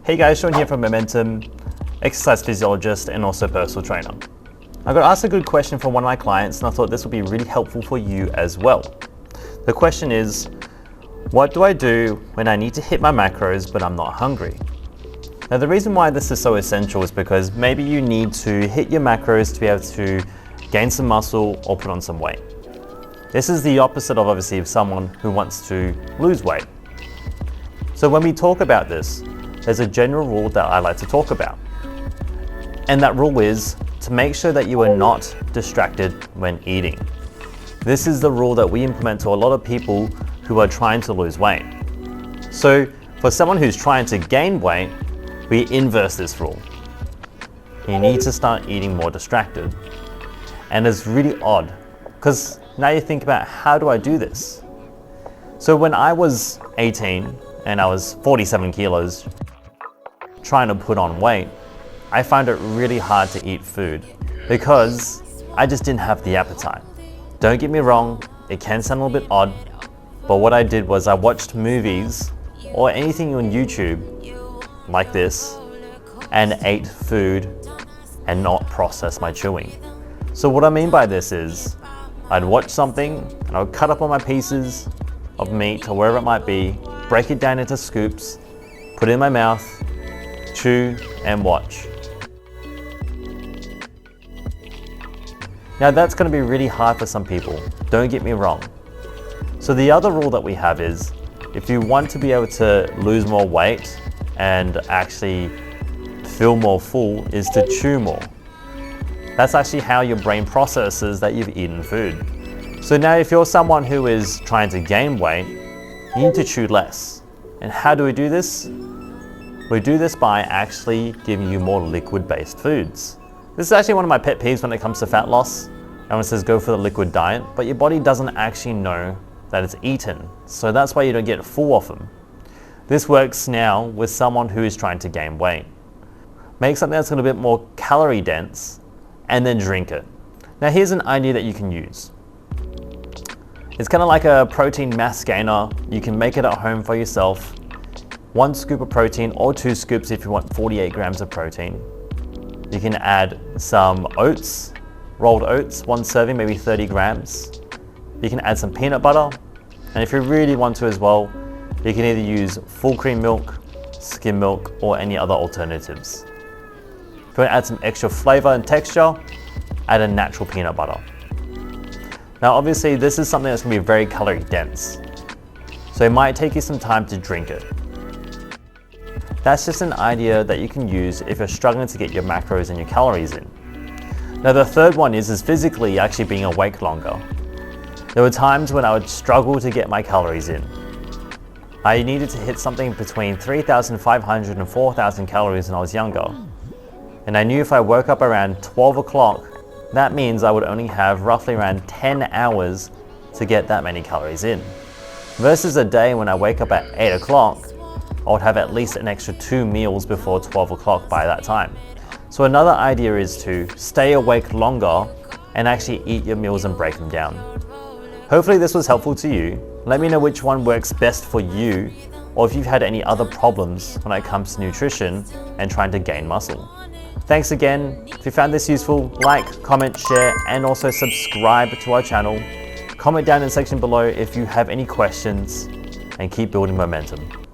Hey guys, Sean here from Momentum, exercise physiologist and also personal trainer. I got asked a good question from one of my clients and I thought this would be really helpful for you as well. The question is, what do I do when I need to hit my macros but I'm not hungry? Now the reason why this is so essential is because maybe you need to hit your macros to be able to gain some muscle or put on some weight. This is the opposite of obviously of someone who wants to lose weight. So when we talk about this, there's a general rule that I like to talk about. And that rule is to make sure that you are not distracted when eating. This is the rule that we implement to a lot of people who are trying to lose weight. So for someone who's trying to gain weight, we inverse this rule. You need to start eating more distracted. And it's really odd because now you think about, how do I do this? So when I was 18 and I was 47 kilos, trying to put on weight, I found it really hard to eat food because I just didn't have the appetite. Don't get me wrong, it can sound a little bit odd, but what I did was I watched movies or anything on YouTube like this and ate food and not process my chewing. So what I mean by this is I'd watch something and I would cut up all my pieces of meat or wherever it might be, break it down into scoops, put it in my mouth, chew and watch. Now that's going to be really hard for some people, don't get me wrong. So the other rule that we have is, if you want to be able to lose more weight and actually feel more full, is to chew more. That's actually how your brain processes that you've eaten food. So now if you're someone who is trying to gain weight, you need to chew less. And how do we do this? We do this by actually giving you more liquid-based foods. This is actually one of my pet peeves when it comes to fat loss. Everyone says go for the liquid diet, but your body doesn't actually know that it's eaten. So that's why you don't get full off them. This works now with someone who is trying to gain weight. Make something that's a little bit more calorie dense and then drink it. Now here's an idea that you can use. It's kind of like a protein mass gainer. You can make it at home for yourself. 1 scoop of protein or 2 scoops if you want 48 grams of protein. You can add some oats, rolled oats, 1 serving, maybe 30 grams. You can add some peanut butter. And if you really want to as well, you can either use full cream milk, skim milk, or any other alternatives. If you want to add some extra flavor and texture, add a natural peanut butter. Now obviously this is something that's going to be very calorie dense. So it might take you some time to drink it. That's just an idea that you can use if you're struggling to get your macros and your calories in. Now the third one is physically actually being awake longer. There were times when I would struggle to get my calories in. I needed to hit something between 3,500 and 4,000 calories when I was younger. And I knew if I woke up around 12 o'clock, that means I would only have roughly around 10 hours to get that many calories in. Versus a day when I wake up at 8 o'clock, I would have at least an extra 2 meals before 12 o'clock by that time. So another idea is to stay awake longer and actually eat your meals and break them down. Hopefully this was helpful to you. Let me know which one works best for you, or if you've had any other problems when it comes to nutrition and trying to gain muscle. Thanks again. If you found this useful, like, comment, share, and also subscribe to our channel. Comment down in the section below if you have any questions, and keep building momentum.